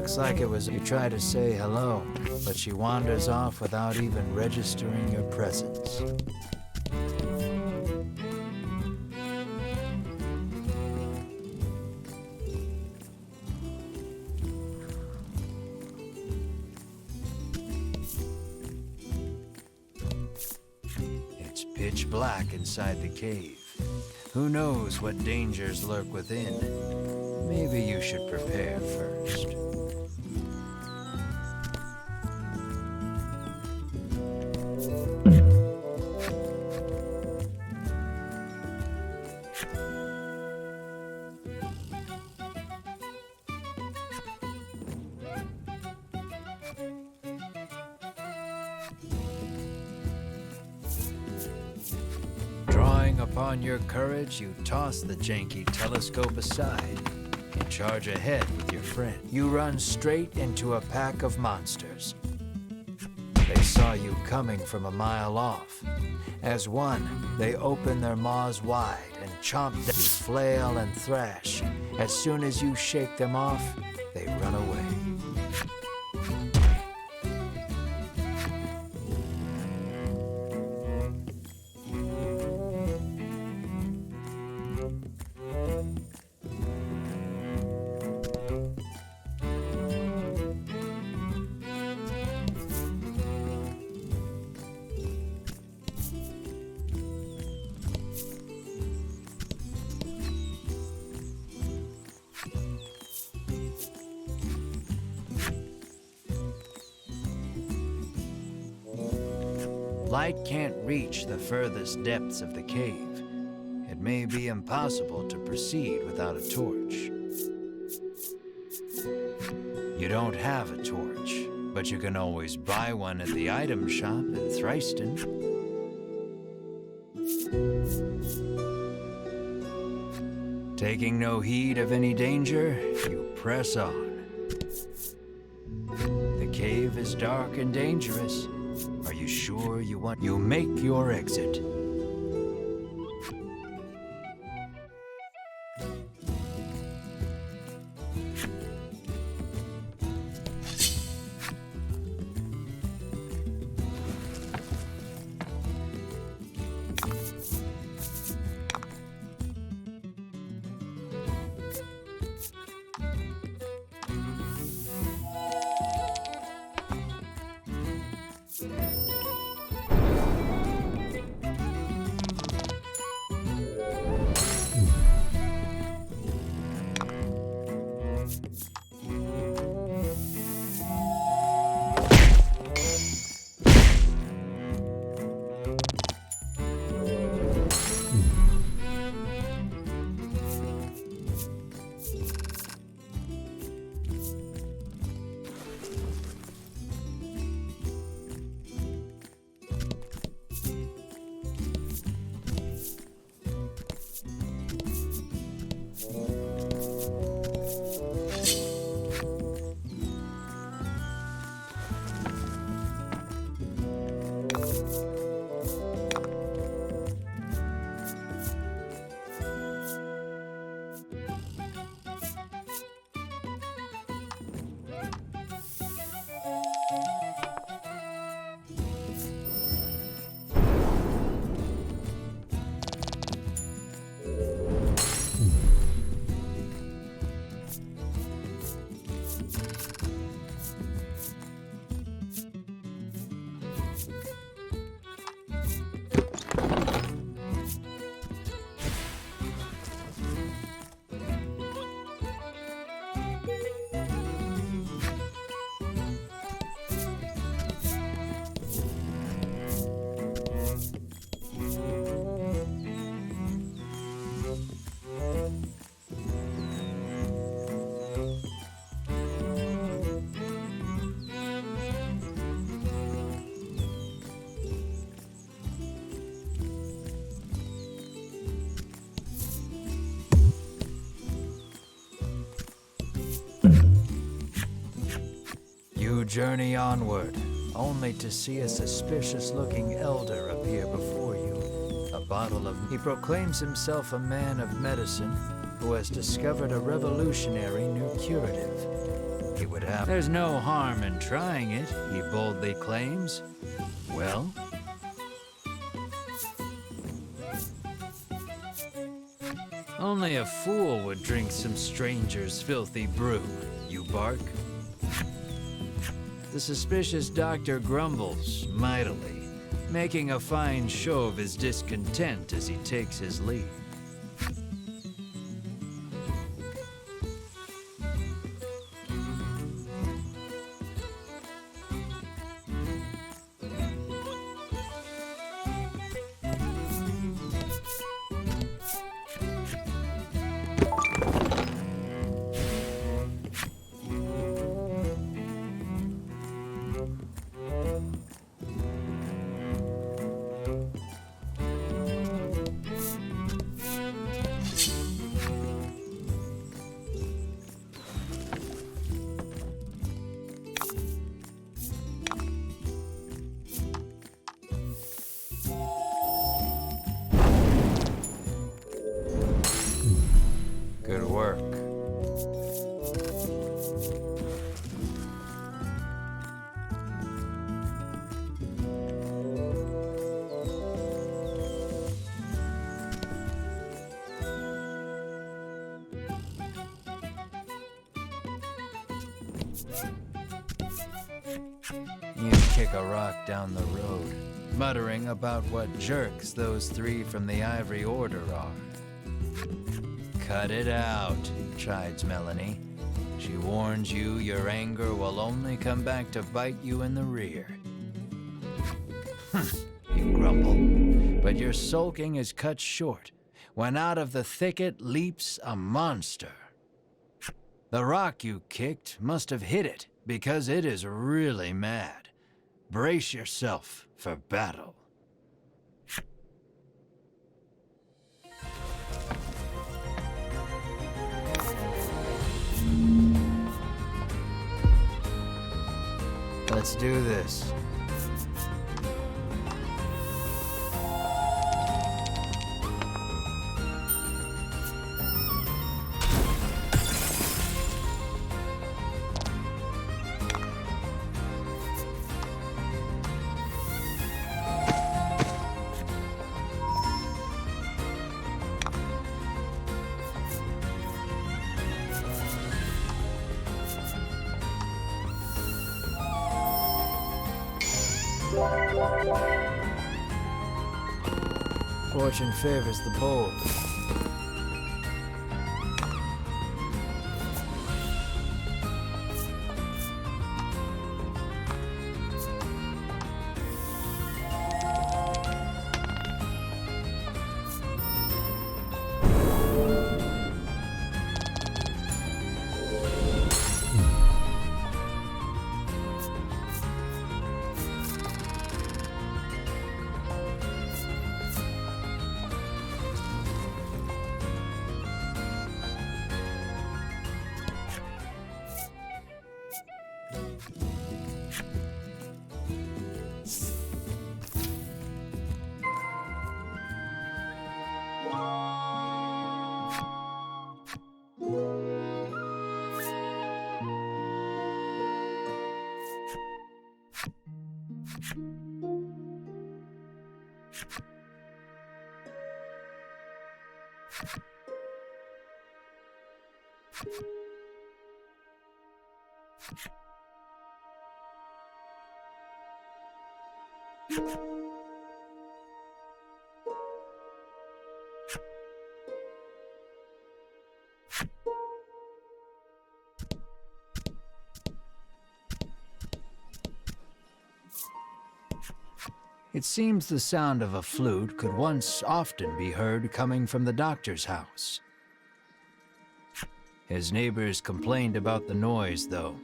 Looks like it was you try to say hello, but she wanders off without even registering your presence. It's pitch black inside the cave. Who knows what dangers lurk within? Maybe you should prepare first. Drawing upon your courage, you toss the janky telescope aside and charge ahead with your friend. You run straight into a pack of monsters. They saw you coming from a mile off. As one, they open their maws wide and chomp down. You flail and thrash. As soon as you shake them off, they run away. Light can't reach the furthest depths of the cave. It may be impossible to proceed without a torch. You don't have a torch, but you can always buy one at the item shop in Thriston. Taking no heed of any danger, you press on. The cave is dark and dangerous. Are you sure you want? You make your exit. You journey onward, only to see a suspicious-looking elder appear before you. A bottle of... He proclaims himself a man of medicine who has discovered a revolutionary new curative. he would have. There's no harm in trying it, he boldly claims. Well? Only a fool would drink some stranger's filthy brew, you bark. The suspicious doctor grumbles mightily, making a fine show of his discontent as he takes his leave. Good work. You kick a rock down the road, muttering about what jerks those three from the Ivory Order are. Cut it out, chides Melanie. She warns you your anger will only come back to bite you in the rear. You grumble, but your sulking is cut short when out of the thicket leaps a monster. The rock you kicked must have hit it because it is really mad. Brace yourself for battle. Let's do this. Fortune favors the bold. It seems the sound of a flute could once often be heard coming from the doctor's house. His neighbors complained about the noise, though,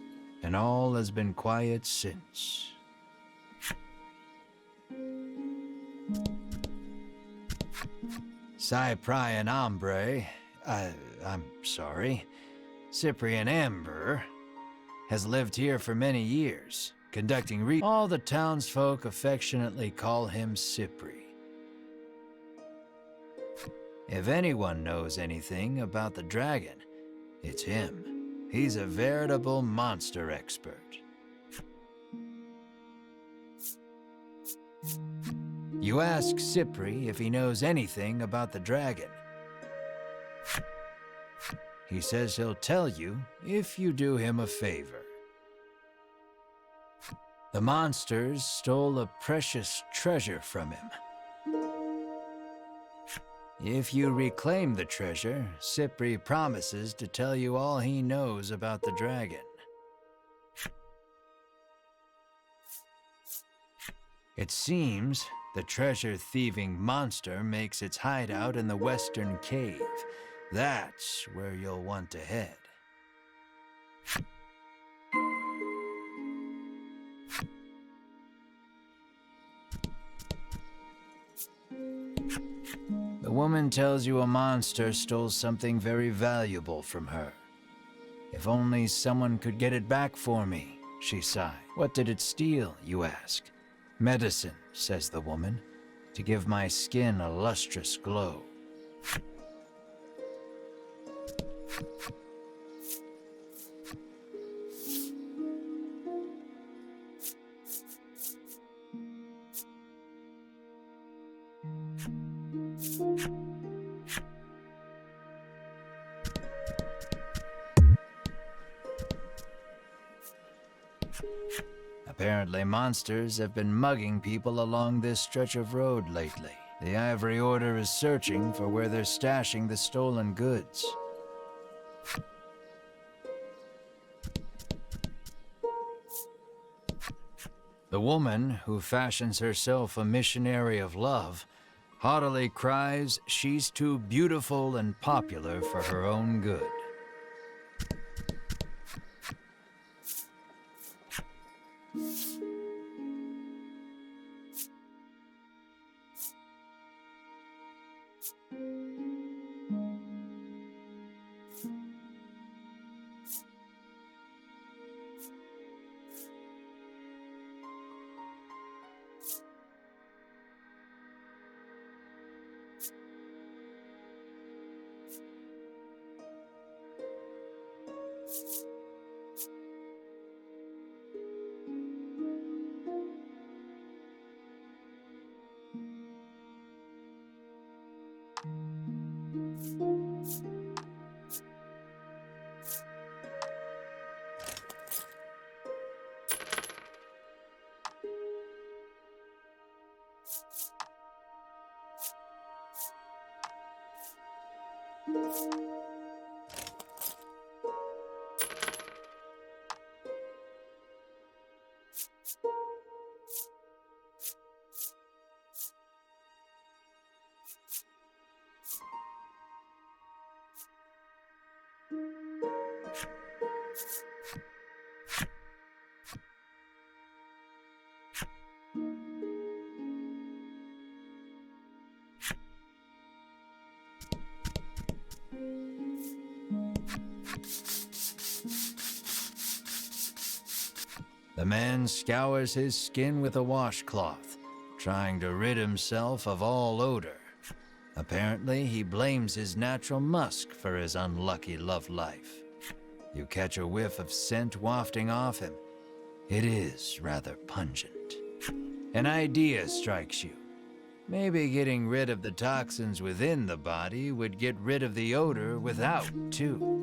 and all has been quiet since. Cyprian Ambre, I'm sorry, Cyprian Amber, has lived here for many years, conducting all the townsfolk affectionately call him Cypri. If anyone knows anything about the dragon, it's him. He's a veritable monster expert. You ask Cypri if he knows anything about the dragon. He says he'll tell you if you do him a favor. The monsters stole a precious treasure from him. If you reclaim the treasure, Cypri promises to tell you all he knows about the dragon. It seems the treasure-thieving monster makes its hideout in the western cave. That's where you'll want to head. The woman tells you a monster stole something very valuable from her. If only someone could get it back for me, she sighed. What did it steal, you ask? Medicine, says the woman, to give my skin a lustrous glow. Apparently, monsters have been mugging people along this stretch of road lately. The Ivory Order is searching for where they're stashing the stolen goods. The woman, who fashions herself a missionary of love, haughtily cries she's too beautiful and popular for her own good. The man scours his skin with a washcloth, trying to rid himself of all odor. Apparently, he blames his natural musk for his unlucky love life. You catch a whiff of scent wafting off him. It is rather pungent. An idea strikes you. Maybe getting rid of the toxins within the body would get rid of the odor without, too.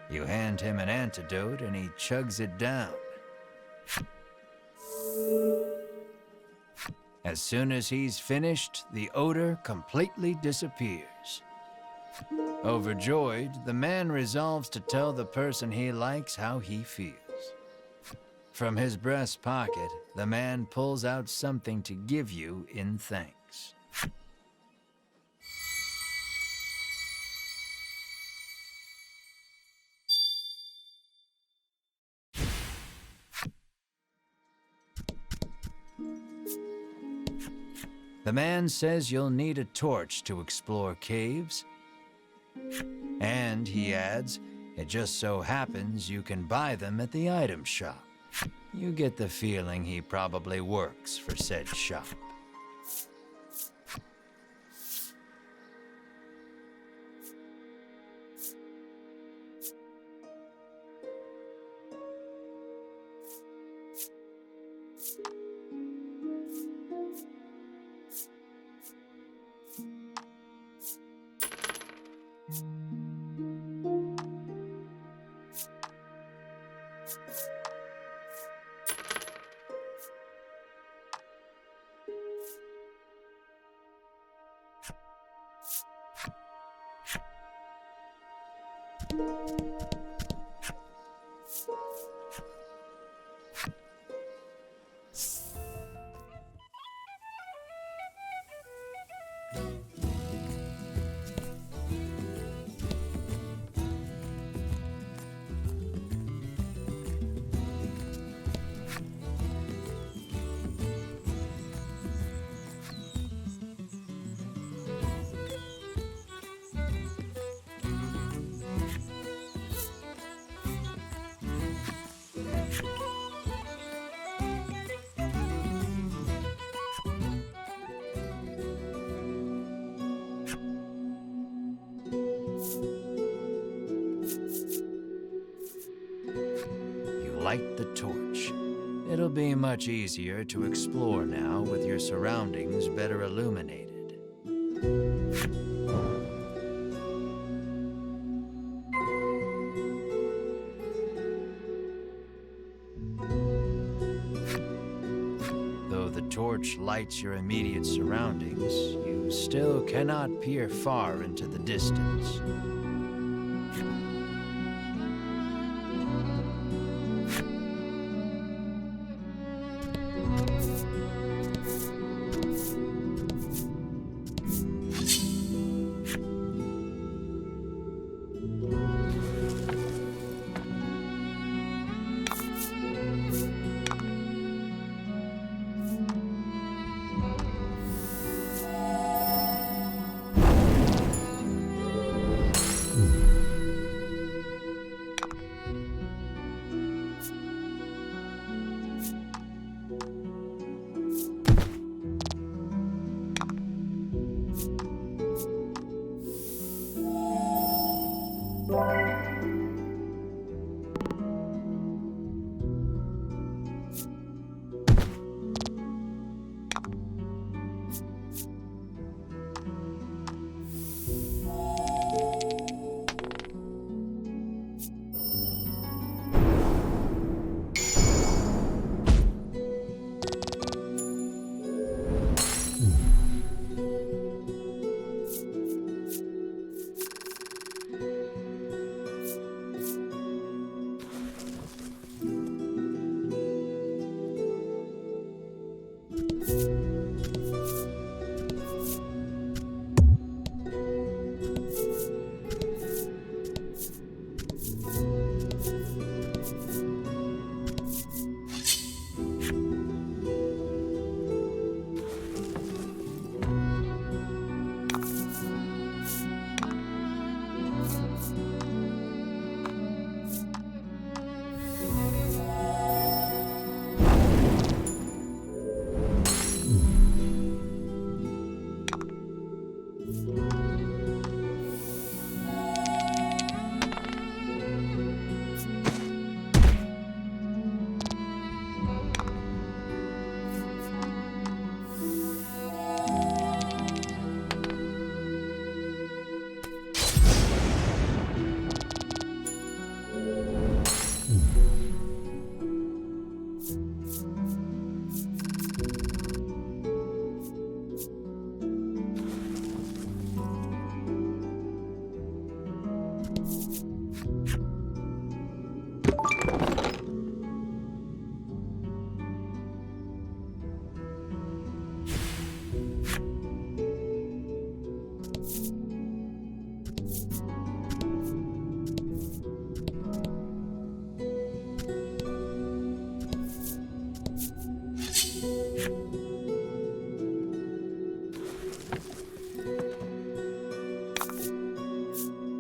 You hand him an antidote and he chugs it down. As soon as he's finished, the odor completely disappears. Overjoyed, the man resolves to tell the person he likes how he feels. From his breast pocket, the man pulls out something to give you in thanks. The man says you'll need a torch to explore caves. And, he adds, it just so happens you can buy them at the item shop. You get the feeling he probably works for said shop. Light the torch. It'll be much easier to explore now with your surroundings better illuminated. Though the torch lights your immediate surroundings, you still cannot peer far into the distance.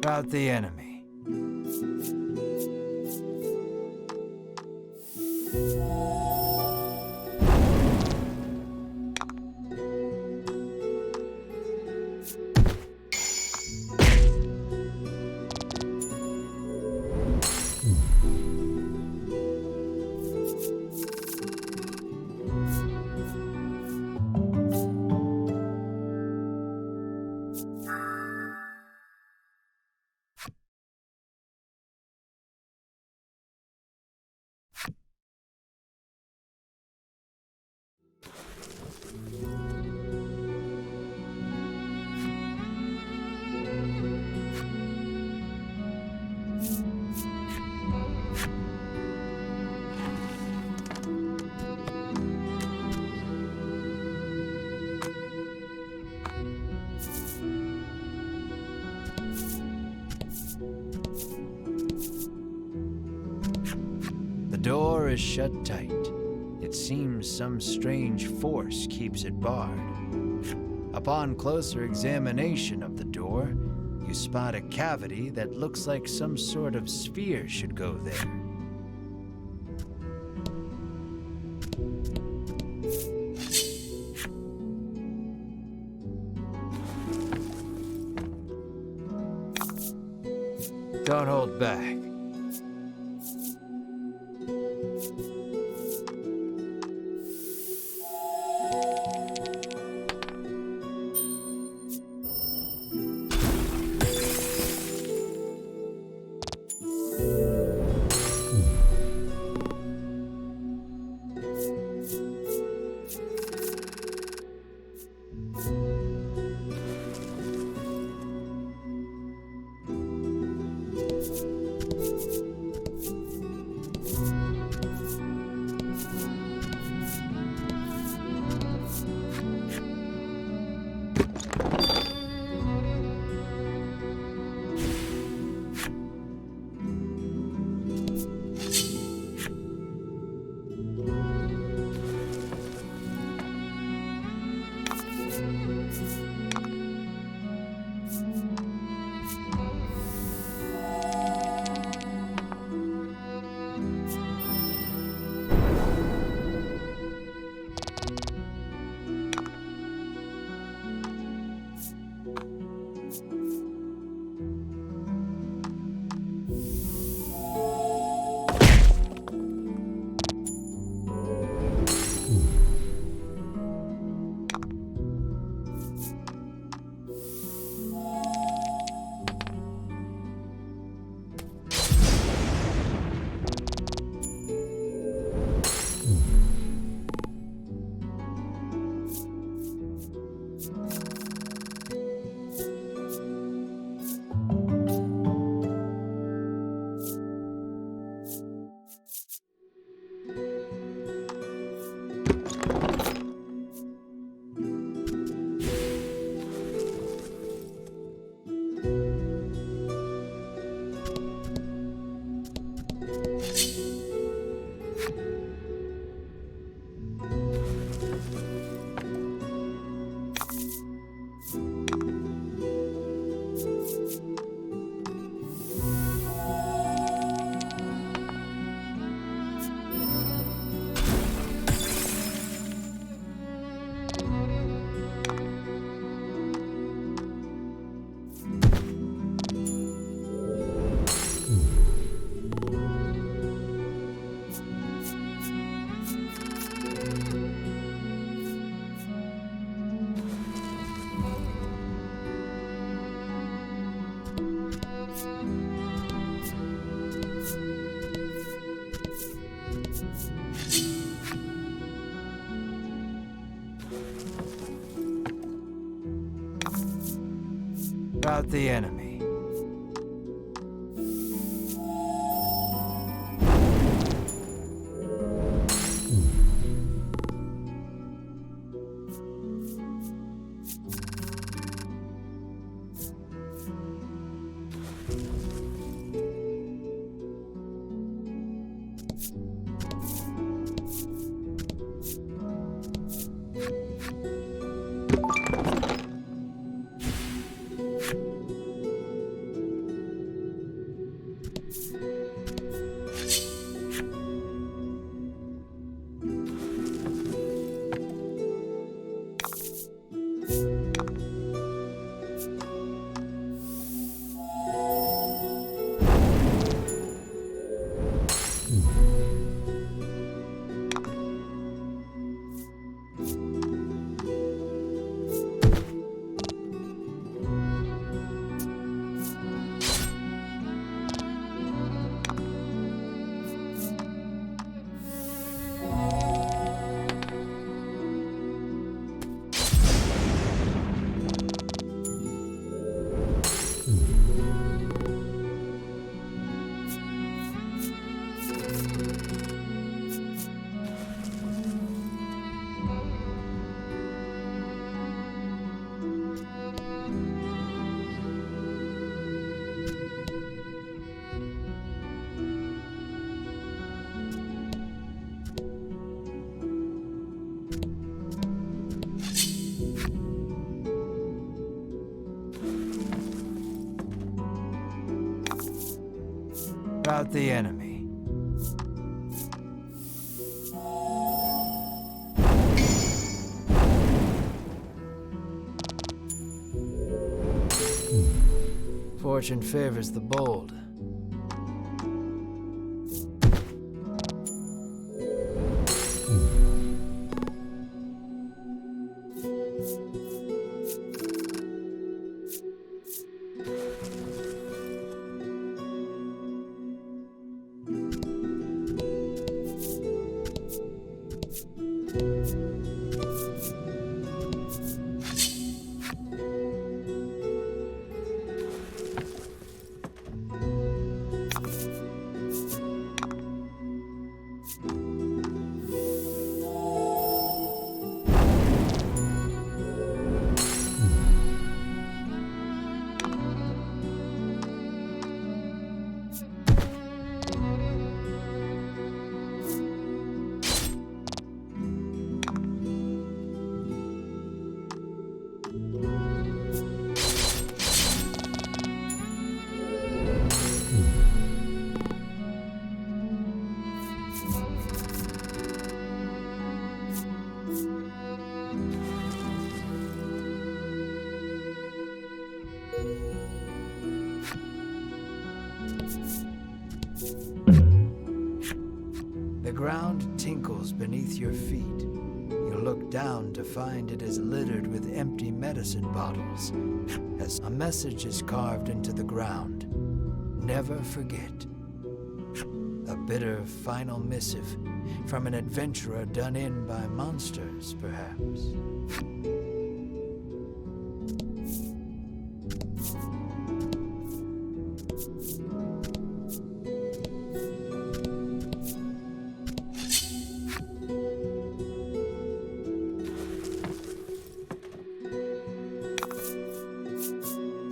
About the enemy. is shut tight. It seems some strange force keeps it barred. Upon closer examination of the door, you spot a cavity that looks like some sort of sphere should go there. Don't hold back. About the enemy. out the enemy. Fortune favors the bold. The ground tinkles beneath your feet. You look down to find it is littered with empty medicine bottles, as a message is carved into the ground. Never forget. A bitter final missive from an adventurer done in by monsters, perhaps.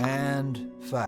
And fire.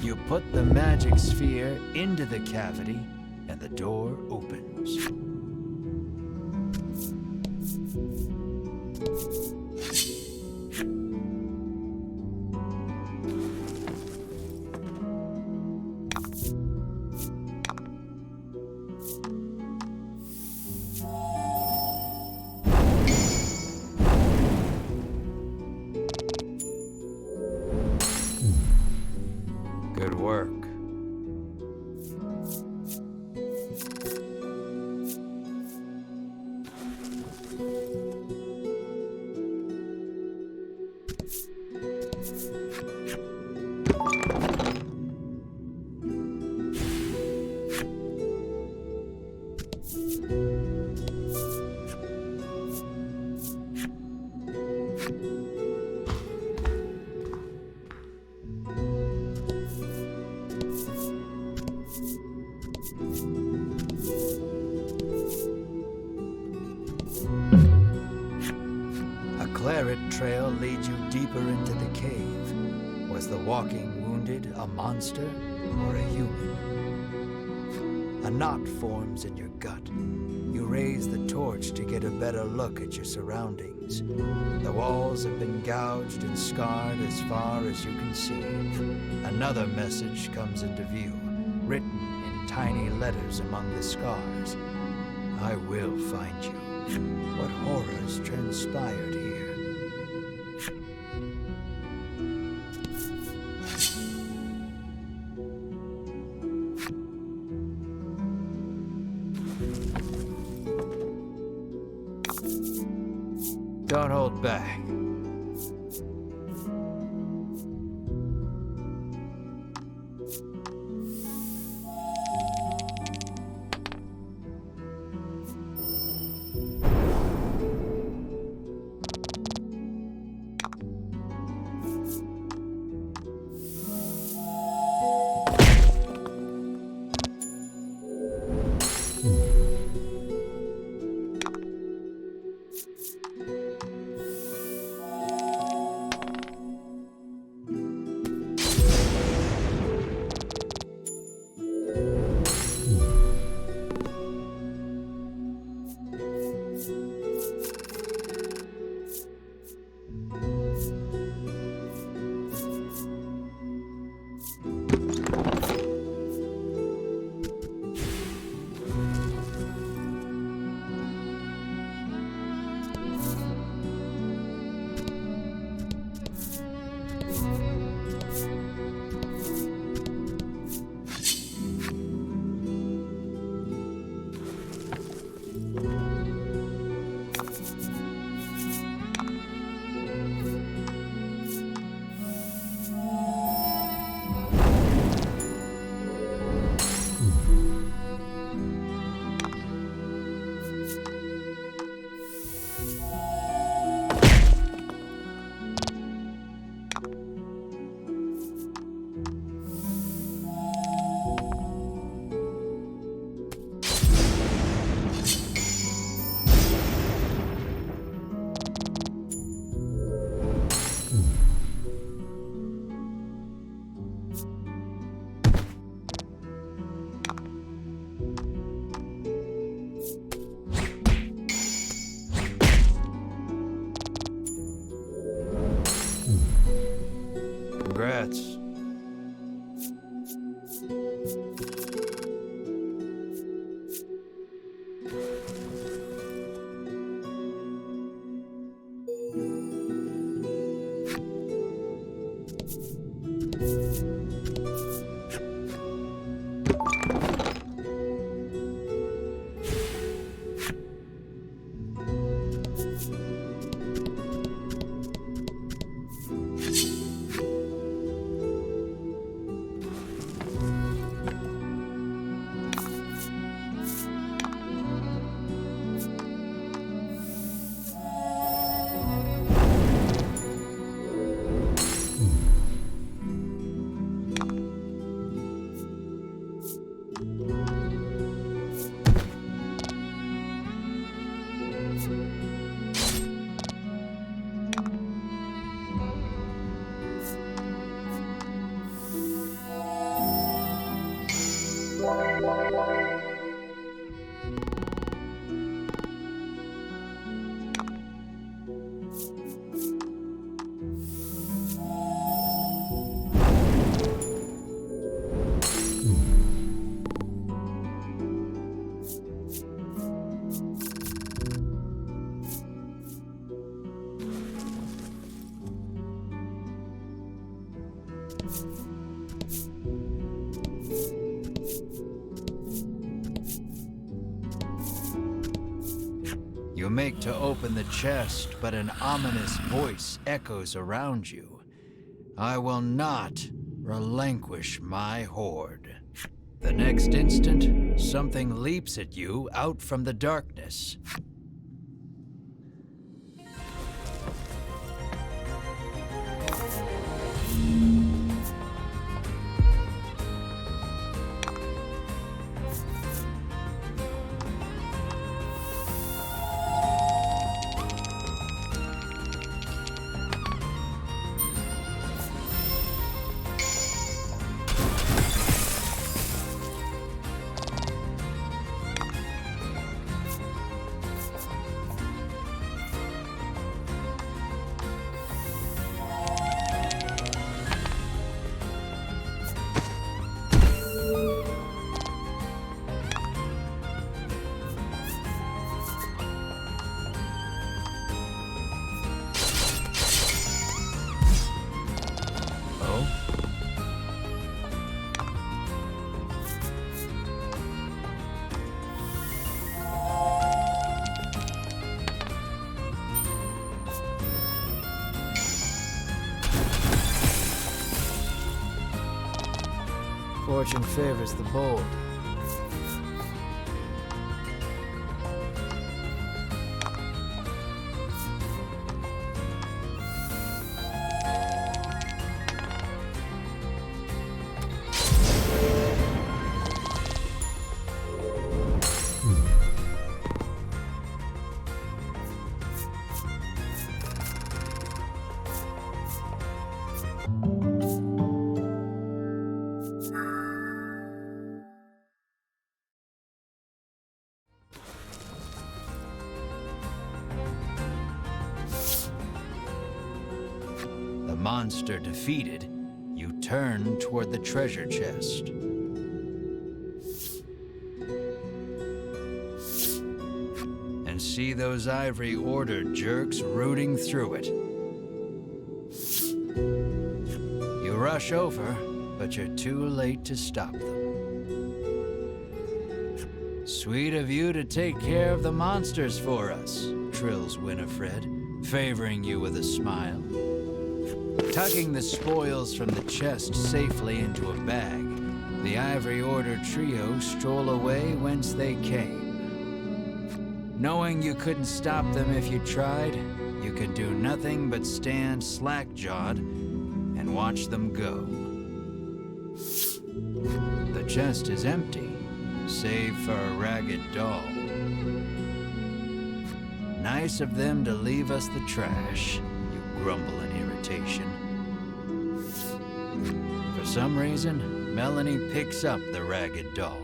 You put the magic sphere into the cavity, and the door opens. Good work. A claret trail leads you deeper into the cave. Was the walking wounded a monster or a human? A knot forms in your gut. You raise the torch to get a better look at your surroundings. The walls have been gouged and scarred as far as you can see. Another message comes into view, written in tiny letters among the scars. I will find you. What horrors transpired here? Don't hold back. Congrats. You make to open the chest, but an ominous voice echoes around you. I will not relinquish my hoard. The next instant, something leaps at you out from the darkness. Fortune favors the bold. The monster defeated, you turn toward the treasure chest. And see those Ivory Order jerks rooting through it. You rush over, but you're too late to stop them. Sweet of you to take care of the monsters for us, trills Winifred, favoring you with a smile. Tucking the spoils from the chest safely into a bag, the Ivory Order trio stroll away whence they came. Knowing you couldn't stop them if you tried, you can do nothing but stand slack-jawed and watch them go. The chest is empty, save for a ragged doll. Nice of them to leave us the trash, you grumble in irritation. For some reason, Melanie picks up the ragged doll.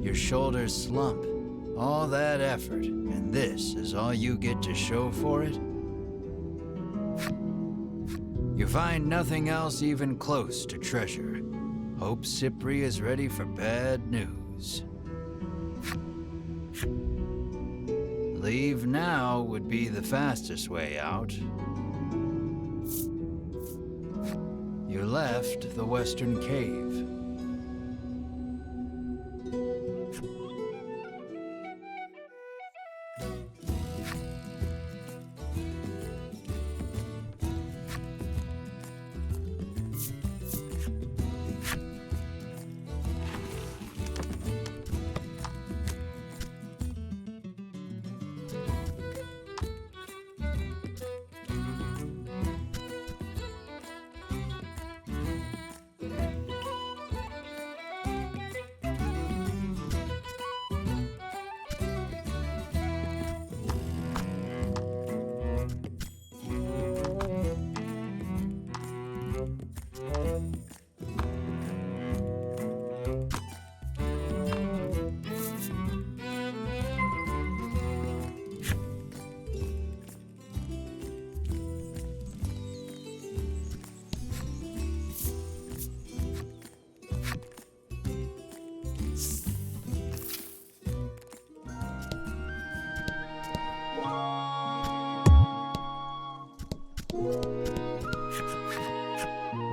Your shoulders slump. All that effort, and this is all you get to show for it? You find nothing else even close to treasure. Hope Cypri is ready for bad news. Leave now would be the fastest way out. You left the Western Cave.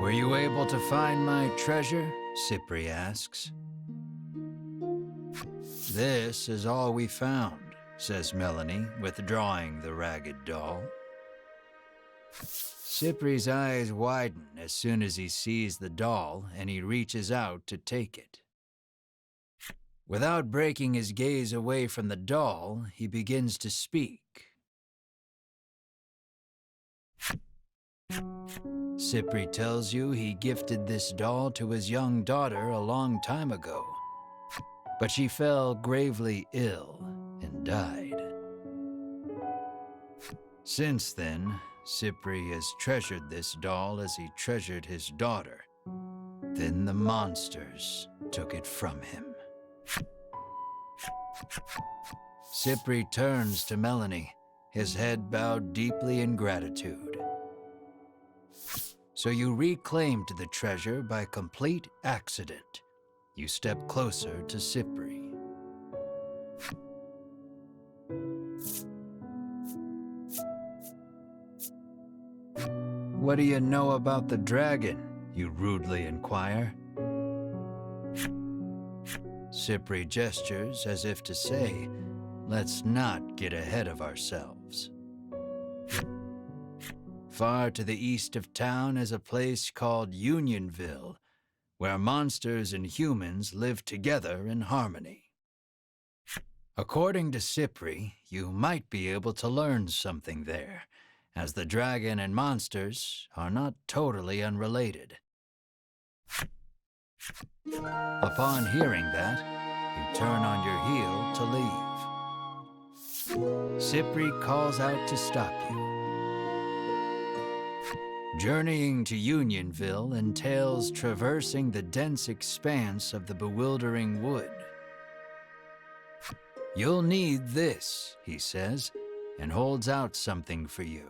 Were you able to find my treasure? Cypri asks. This is all we found, says Melanie, withdrawing the ragged doll. Cypri's eyes widen as soon as he sees the doll, and he reaches out to take it. Without breaking his gaze away from the doll, he begins to speak. Cypri tells you he gifted this doll to his young daughter a long time ago, but she fell gravely ill and died. Since then, Cypri has treasured this doll as he treasured his daughter. Then the monsters took it from him. Cypri turns to Melanie, his head bowed deeply in gratitude. So you reclaimed the treasure by complete accident. You step closer to Cypri. What do you know about the dragon? You rudely inquire. Cypri gestures as if to say, let's not get ahead of ourselves. Far to the east of town is a place called Unionville, where monsters and humans live together in harmony. According to Cypri, you might be able to learn something there, as the dragon and monsters are not totally unrelated. Upon hearing that, you turn on your heel to leave. Cypri calls out to stop you. Journeying to Unionville entails traversing the dense expanse of the bewildering wood. You'll need this, he says, and holds out something for you.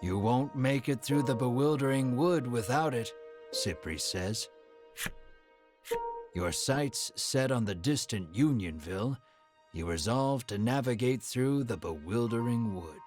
You won't make it through the bewildering wood without it, Cypri says. Your sights set on the distant Unionville, you resolve to navigate through the bewildering wood.